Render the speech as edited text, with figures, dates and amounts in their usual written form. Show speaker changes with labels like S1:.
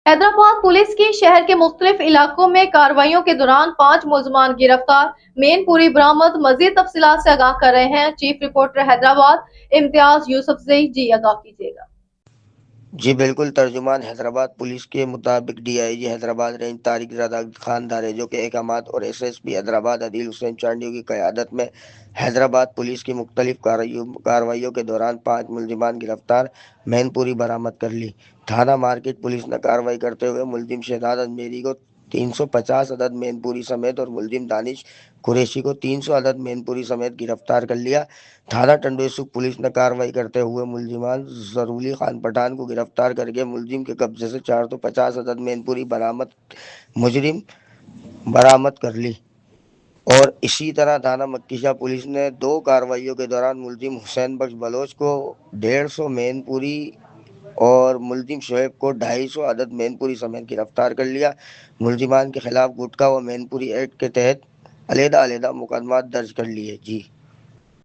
S1: Hyderabad police की शहर के मुख्तलिफ इलाकों में कार्रवाइयों के दौरान 5 मुलजमान गिरफ्तार, मेनपुरी बरामद। मजीद तफसीलात से आगाह कर रहे हैं चीफ रिपोर्टर हैदराबाद इम्तियाज यूसुफजई। जी आगाह कीजिएगा।
S2: जी बिल्कुल, तर्जुमान हैदराबाद पुलिस के मुताबिक डीआईजी हैदराबाद रेंज तारिक ज़ादा खान दारेजो के अहकामात और एसएसपी हैदराबाद अदील हुसैन चांडियों की क़यादत में हैदराबाद पुलिस की मुख्तलिफ कार्रवाइयों के दौरान 5 मुलजिमान गिरफ्तार, मैनपुरी बरामद कर ली। थाना मार्केट पुलिस ने कार्रवाई करते हुए मुलजिम शहजाद अजमेरी को 350 अदद मैनपुरी समेत और मुलजिम दानिश कुरैशी को 300 अदद मैनपुरी समेत गिरफ्तार कर लिया। थाना टंडोसुख पुलिस ने कार्रवाई करते हुए मुलजिमान जरूली खान पठान को गिरफ्तार करके मुलजिम के कब्जे से 450 अदद मैनपुरी मुजरिम बरामद कर ली। और इसी तरह थाना मक्कीशाह पुलिस ने 2 कार्रवाइयों के दौरान मुलजिम हुसैन बख्श बलोच को 150 मैनपुरी और मुलजिम शोएब को 250 अदद मैनपुरी समेत गिरफ्तार कर लिया। मुलजिमान के खिलाफ गुटखा व मैनपुरी एक्ट के तहत अलहदा अलहदा मुकदमा दर्ज कर लिए। जी।